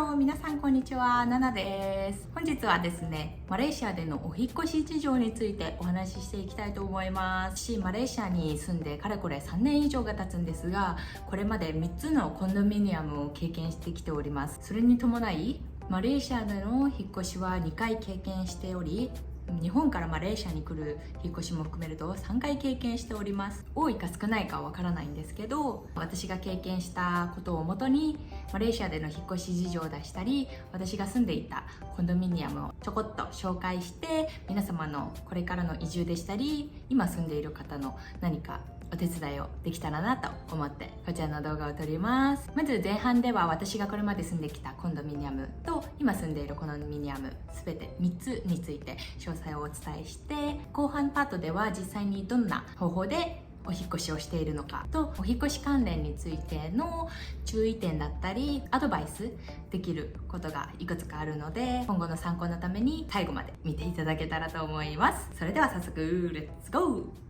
ロー、皆さんこんにちは、ナナです。本日はですね、マレーシアでのお引っ越し事情についてお話ししていきたいと思います。マレーシアに住んでかれこれ3年以上が経つんですが、これまで3つのコンドミニアムを経験してきております。それに伴い、マレーシアでの引っ越しは2回経験しており、日本からマレーシアに来る引っ越しも含めると3回経験しております。多いか少ないかはわからないんですけど、私が経験したことをもとにマレーシアでの引っ越し事情を出したり、私が住んでいたコンドミニアムをちょこっと紹介して、皆様のこれからの移住でしたり、今住んでいる方の何かお手伝いをできたらなと思ってこちらの動画を撮ります。まず前半では私がこれまで住んできたコンドミニアムと今住んでいるコンドミニアム全て3つについて詳細をお伝えして、後半パートでは実際にどんな方法でお引越しをしているのかと、お引越し関連についての注意点だったりアドバイスできることがいくつかあるので、今後の参考のために最後まで見ていただけたらと思います。それでは早速レッツゴー。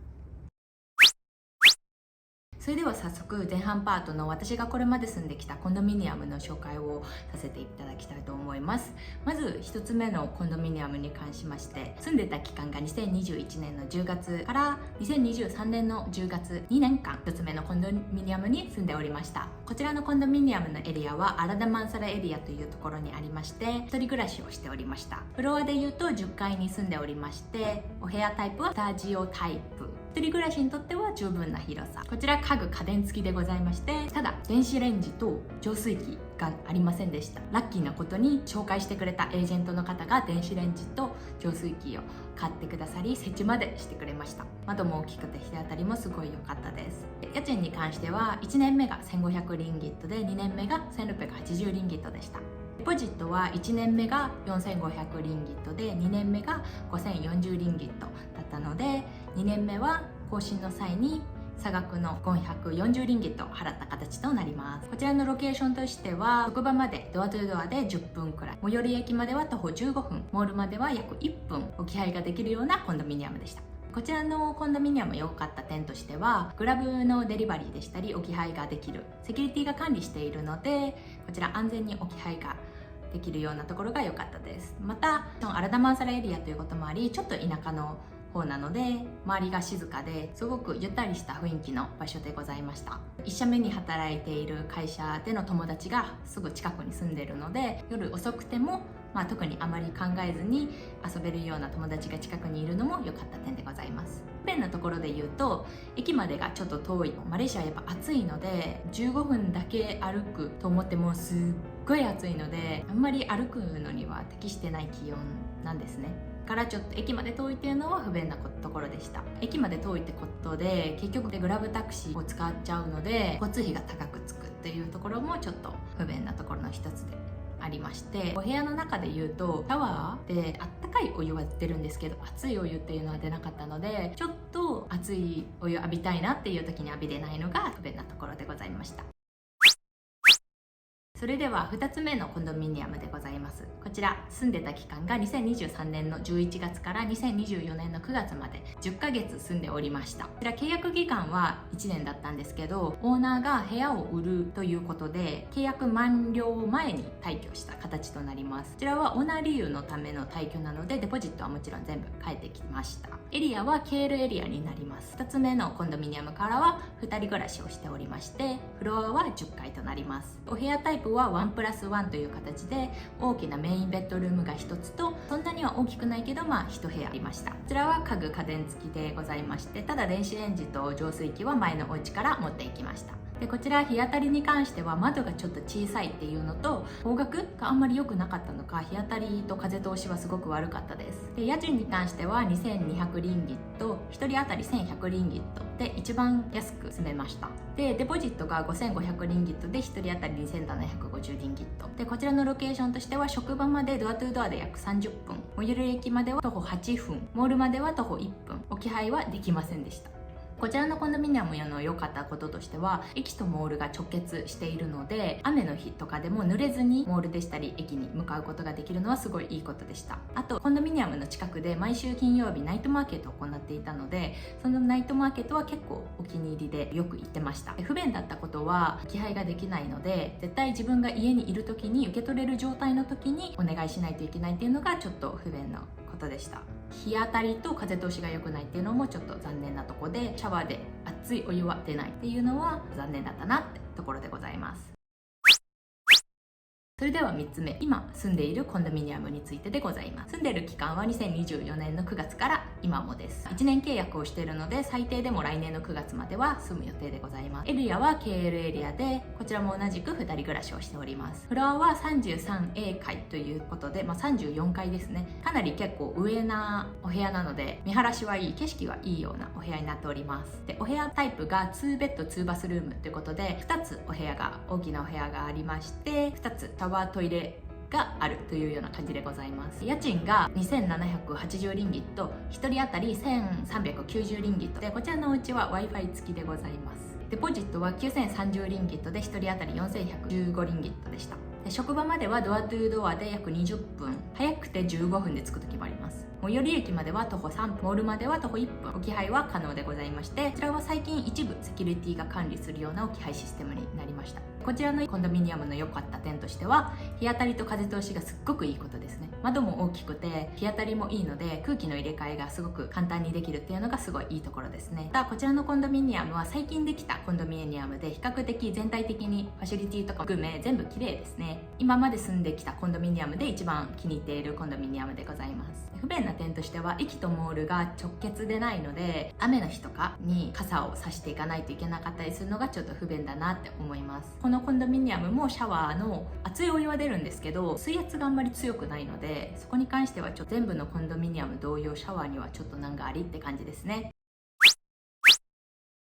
それでは早速前半パートの私がこれまで住んできたコンドミニアムの紹介をさせていただきたいと思います。まず1つ目のコンドミニアムに関しまして、住んでた期間が2021年の10月から2023年の10月、2年間1つ目のコンドミニアムに住んでおりました。こちらのコンドミニアムのエリアはアラダマンサラエリアというところにありまして、一人暮らしをしておりました。フロアでいうと10階に住んでおりまして、お部屋タイプはスタジオタイプ、一人暮らしにとっては十分な広さ。こちら家具家電付きでございまして、ただ電子レンジと浄水器がありませんでした。ラッキーなことに紹介してくれたエージェントの方が電子レンジと浄水器を買ってくださり、設置までしてくれました。窓も大きくて日当たりもすごい良かったです。家賃に関しては1年目が1500リンギットで、2年目が1680リンギットでした。デポジットは1年目が4500リンギットで、2年目が5040リンギットだったので、2年目は更新の際に差額の540リンギットを払った形となります。こちらのロケーションとしては、職場までドアトゥドアで10分くらい、最寄り駅までは徒歩15分、モールまでは約1分置き配ができるようなコンドミニアムでした。こちらのコンドミニアム良かった点としては、グラブのデリバリーでしたり置き配ができる、セキュリティが管理しているので、こちら安全に置き配ができるようなところが良かったです。またアラダマンサラエリアということもあり、ちょっと田舎の方なので周りが静かですごくゆったりした雰囲気の場所でございました。1社目に働いている会社での友達がすぐ近くに住んでいるので、夜遅くても特にあまり考えずに遊べるような友達が近くにいるのも良かった点でございます。不便なところで言うと、駅までがちょっと遠い。マレーシアはやっぱ暑いので、15分だけ歩くと思ってもすっごい暑いので、あんまり歩くのには適してない気温なんですね。からちょっと駅まで遠いっていうのは不便なところでした。駅まで遠いってことで結局グラブタクシーを使っちゃうので、交通費が高くつくっていうところもちょっと不便なところの一つでありまして、お部屋の中で言うとシャワーであったかいお湯は出るんですけど、熱いお湯っていうのは出なかったので、ちょっと熱いお湯浴びたいなっていう時に浴びれないのが不便なところでございました。それでは2つ目のコンドミニアムでございます。こちら住んでた期間が2023年の11月から2024年の9月まで10ヶ月住んでおりました。こちら契約期間は1年だったんですけど、オーナーが部屋を売るということで契約満了前に退去した形となります。こちらはオーナー理由のための退去なので、デポジットはもちろん全部返ってきました。エリアは KL エリアになります。2つ目のコンドミニアムからは2人暮らしをしておりまして、フロアは10階となります。お部屋タイプは1+1という形で、大きなメインベッドルームが1つと、そんなには大きくないけど1部屋ありました。こちらは家具家電付きでございまして、ただ電子レンジと浄水器は前のお家から持っていきました。でこちら日当たりに関しては窓がちょっと小さいっていうのと、方角があんまり良くなかったのか、日当たりと風通しはすごく悪かったです。で家賃に関しては2200リンギット、1人当たり1100リンギットで一番安く住めました。でデポジットが5500リンギットで、1人当たり2750リンギットで、こちらのロケーションとしては職場までドアトゥドアで約30分、最寄り駅までは徒歩8分、モールまでは徒歩1分、置き配はできませんでした。こちらのコンドミニアムの良かったこととしては、駅とモールが直結しているので、雨の日とかでも濡れずにモールでしたり駅に向かうことができるのはすごいいいことでした。あとコンドミニアムの近くで毎週金曜日ナイトマーケットを行っていたので、そのナイトマーケットは結構お気に入りでよく行ってました。不便だったことは置き配ができないので、絶対自分が家にいる時に受け取れる状態の時にお願いしないといけないっていうのがちょっと不便なことでした。日当たりと風通しが良くないっていうのもちょっと残念なとこで、シャワーで熱いお湯は出ないっていうのは残念だったなってところでございます。それでは3つ目、今住んでいるコンドミニアムについてでございます。住んでいる期間は2024年の9月から今もです。1年契約をしているので、最低でも来年の9月までは住む予定でございます。エリアは KL エリアで、こちらも同じく2人暮らしをしております。フロアは 33A 階ということで、34階ですね。かなり結構上なお部屋なので、見晴らしはいい、景色はいいようなお部屋になっております。で、お部屋タイプが2ベッド2バスルームということで、2つお部屋が、大きなお部屋がありまして、2つタワートイレがあるというような感じでございます。家賃が2780リンギット、1人当たり1390リンギットで、こちらのお家は Wi-Fi 付きでございます。デポジットは9030リンギットで、1人当たり4115リンギットでした。で、職場まではドアトゥードアで約20分、早くて15分で着く時もあります。最寄り駅までは徒歩3分、モールまでは徒歩1分、置き配は可能でございまして、こちらは最近一部セキュリティが管理するような置き配システムになりました。こちらのコンドミニアムの良かった点としては、日当たりと風通しがすっごくいいことですね。窓も大きくて日当たりもいいので、空気の入れ替えがすごく簡単にできるっていうのがすごいいいところですね。ただこちらのコンドミニアムは最近できたコンドミニアムで、比較的全体的にファシリティとか含め全部綺麗ですね。今まで住んできたコンドミニアムで一番気に入っているコンドミニアムでございます。不便な点としては、駅とモールが直結でないので、雨の日とかに傘を差していかないといけなかったりするのがちょっと不便だなって思います。このコンドミニアムもシャワーの熱いお湯は出るんですけど、水圧があんまり強くないので、そこに関してはちょっと全部のコンドミニアム同様、シャワーにはちょっと難がありって感じですね。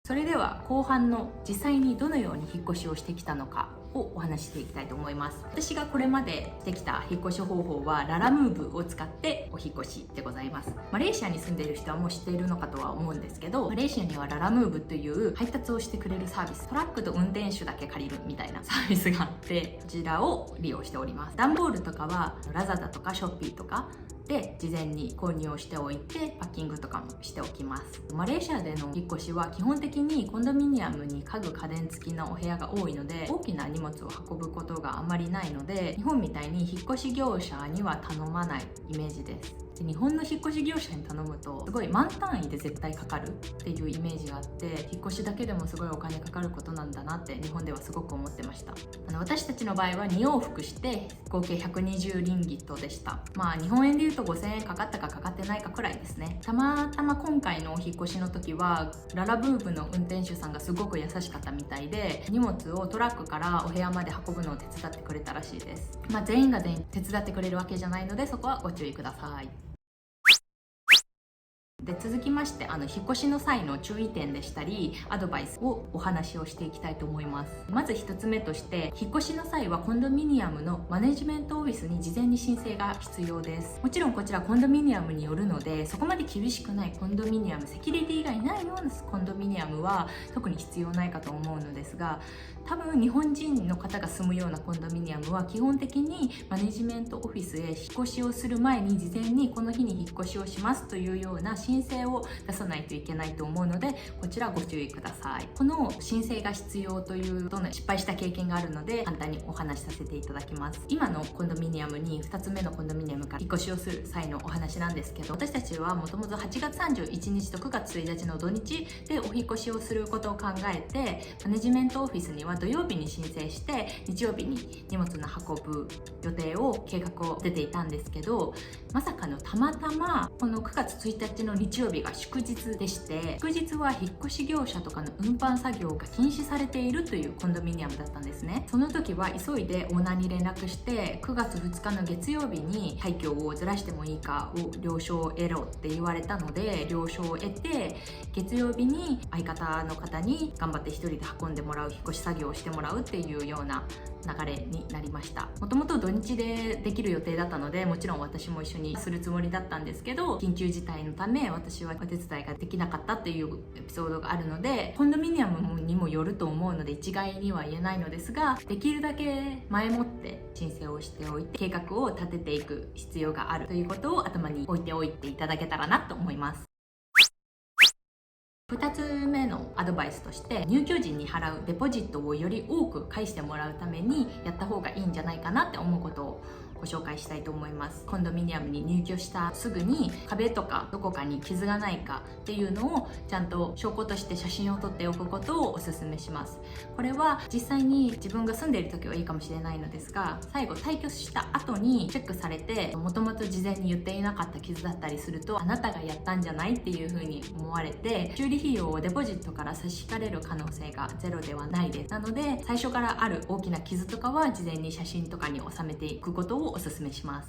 それでは後半の実際にどのように引っ越しをしてきたのかをお話ししていきたいと思います。私がこれまでしてきた引っ越し方法はララムーブを使ってお引っ越しでございます。マレーシアに住んでいる人はもう知っているのかとは思うんですけど、マレーシアにはララムーブという配達をしてくれるサービス、トラックと運転手だけ借りるみたいなサービスがあって、こちらを利用しております。段ボールとかはラザダとかショッピーとかで事前に購入をしておいて、パッキングとかもしておきます。マレーシアでの引っ越しは基本的にコンドミニアムに家具家電付きのお部屋が多いので、大きな荷物を運ぶことがあまりないので、日本みたいに引っ越し業者には頼まないイメージです。で、日本の引っ越し業者に頼むとすごい万単位で絶対かかるっていうイメージがあって、引っ越しだけでもすごいお金かかることなんだなって日本ではすごく思ってました。私たちの場合は2往復して合計120リンギットでした。日本円で言うと5000円かかったかかかってないかくらいですね。たまたま今回のお引っ越しの時はララブーブの運転手さんがすごく優しかったみたいで、荷物をトラックからお部屋まで運ぶのを手伝ってくれたらしいです。全員が全員手伝ってくれるわけじゃないので、そこはご注意ください。で、続きまして引っ越しの際の注意点でしたりアドバイスをお話をしていきたいと思います。まず1つ目として、引っ越しの際はコンドミニアムのマネジメントオフィスに事前に申請が必要です。もちろんこちらコンドミニアムによるので、そこまで厳しくないコンドミニアム、セキュリティがいないようなコンドミニアムは特に必要ないかと思うのですが、多分日本人の方が住むようなコンドミニアムは基本的にマネジメントオフィスへ引っ越しをする前に事前にこの日に引っ越しをしますというような申請を出さないといけないと思うので、こちらご注意ください。この申請が必要というと失敗した経験があるので、簡単にお話しさせていただきます。今のコンドミニアムに2つ目のコンドミニアムから引っ越しをする際のお話なんですけど、私たちはもともと8月31日と9月1日の土日でお引っ越しをすることを考えて、マネジメントオフィスには土曜日に申請して日曜日に荷物の運ぶ予定を計画を出ていたんですけど、まさかのたまたまこの9月1日の日曜日が祝日でして、祝日は引っ越し業者とかの運搬作業が禁止されているというコンドミニアムだったんですね。その時は急いでオーナーに連絡して、9月2日の月曜日に廃墟をずらしてもいいかを了承を得ろって言われたので、了承を得て月曜日に相方の方に頑張って一人で運んでもらう、引っ越し作業をしてもらうっていうような流れになりました。もともと土日でできる予定だったので、もちろん私も一緒にするつもりだったんですけど、緊急事態のためで私はお手伝いができなかったっていうエピソードがあるので、コンドミニアムにもよると思うので一概には言えないのですが、できるだけ前もって申請をしておいて計画を立てていく必要があるということを頭に置いておいていただけたらなと思います。2つ目のアドバイスとして、入居時に払うデポジットをより多く返してもらうためにやった方がいいんじゃないかなって思うことをご紹介したいと思います。コンドミニアムに入居したすぐに壁とかどこかに傷がないかっていうのをちゃんと証拠として写真を撮っておくことをおすすめします。これは実際に自分が住んでいる時はいいかもしれないのですが、最後退去した後にチェックされて、もともと事前に言っていなかった傷だったりすると、あなたがやったんじゃないっていう風に思われて、修理費用をデポジットから差し引かれる可能性がゼロではないです。なので最初からある大きな傷とかは事前に写真とかに収めていくことをおすすめします。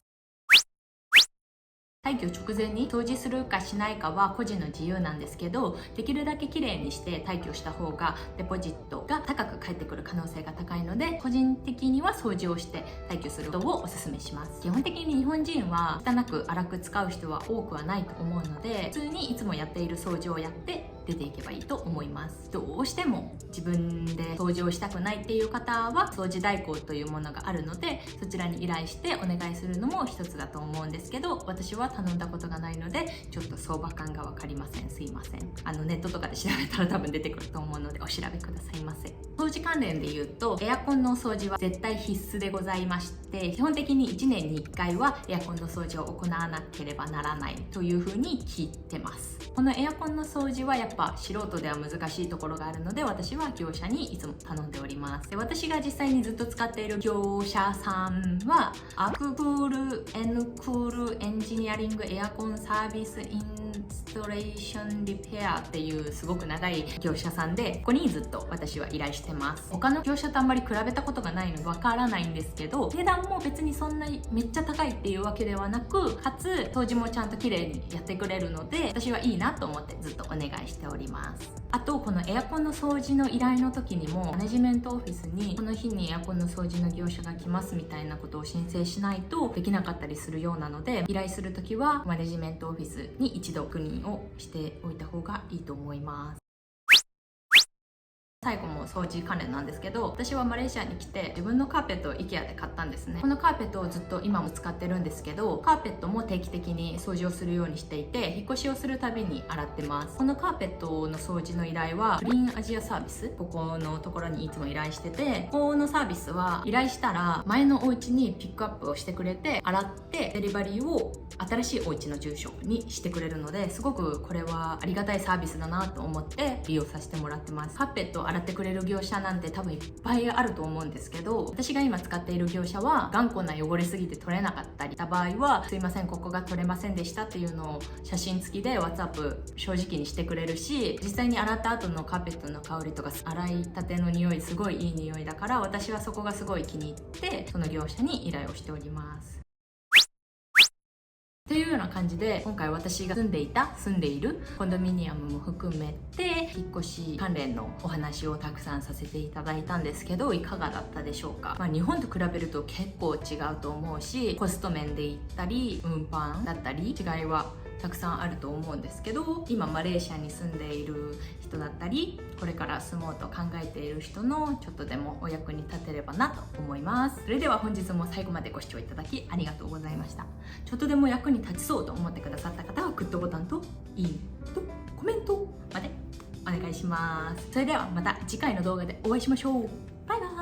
退去直前に掃除するかしないかは個人の自由なんですけど、できるだけきれいにして退去した方がデポジットが高く返ってくる可能性が高いので、個人的には掃除をして退去することをおすすめします。基本的に日本人は汚く荒く使う人は多くはないと思うので、普通にいつもやっている掃除をやって出ていけばいいと思います。どうしても自分で掃除をしたくないっていう方は掃除代行というものがあるので、そちらに依頼してお願いするのも一つだと思うんですけど、私は頼んだことがないのでちょっと相場感が分かりません。すいません。ネットとかで調べたら多分出てくると思うのでお調べくださいませ。掃除関連で言うと、エアコンの掃除は絶対必須でございまして、基本的に1年に1回はエアコンの掃除を行わなければならないというふうに聞いてます。このエアコンの掃除はやっぱ素人では難しいところがあるので、私は業者にいつも頼んでおります。で、私が実際にずっと使っている業者さんはアククール・エンクール・エンジニアリング・エアコン・サービス・インストレーション・リペアっていうすごく長い業者さんで、ここにずっと私は依頼してます。他の業者とあんまり比べたことがないのでわからないんですけど、値段も別にそんなにめっちゃ高いっていうわけではなく、かつ掃除もちゃんと綺麗にやってくれるので、私はいいなと思ってずっとお願いしております。あと、このエアコンの掃除の依頼の時にもマネジメントオフィスにこの日にエアコンの掃除の業者が来ますみたいなことを申請しないとできなかったりするようなので、依頼する時はマネジメントオフィスに一度確認をしておいた方がいいと思います。最後も掃除関連なんですけど、私はマレーシアに来て自分のカーペットを IKEA で買ったんですね。このカーペットをずっと今も使ってるんですけど、カーペットも定期的に掃除をするようにしていて、引っ越しをするたびに洗ってます。このカーペットの掃除の依頼はクリーンアジアサービス、ここのところにいつも依頼してて、ここのサービスは依頼したら前のお家にピックアップをしてくれて、洗ってデリバリーを新しいお家の住所にしてくれるので、すごくこれはありがたいサービスだなと思って利用させてもらってます。カーペットを洗ってくれる業者なんて多分いっぱいあると思うんですけど、私が今使っている業者は頑固な汚れすぎて取れなかったりした場合は、すいませんここが取れませんでしたっていうのを写真付きで WhatsApp 正直にしてくれるし、実際に洗った後のカーペットの香りとか洗いたての匂いすごいいい匂いだから、私はそこがすごい気に入ってその業者に依頼をしております。というような感じで、今回私が住んでいるコンドミニアムも含めて引っ越し関連のお話をたくさんさせていただいたんですけど、いかがだったでしょうか。日本と比べると結構違うと思うし、コスト面で言ったり運搬だったり違いはたくさんあると思うんですけど、今マレーシアに住んでいる人だったり、これから住もうと考えている人のちょっとでもお役に立てればなと思います。それでは本日も最後までご視聴いただきありがとうございました。ちょっとでも役に立ちそうと思ってくださった方はグッドボタンといいねとコメントまでお願いします。それではまた次回の動画でお会いしましょう。バイバイ。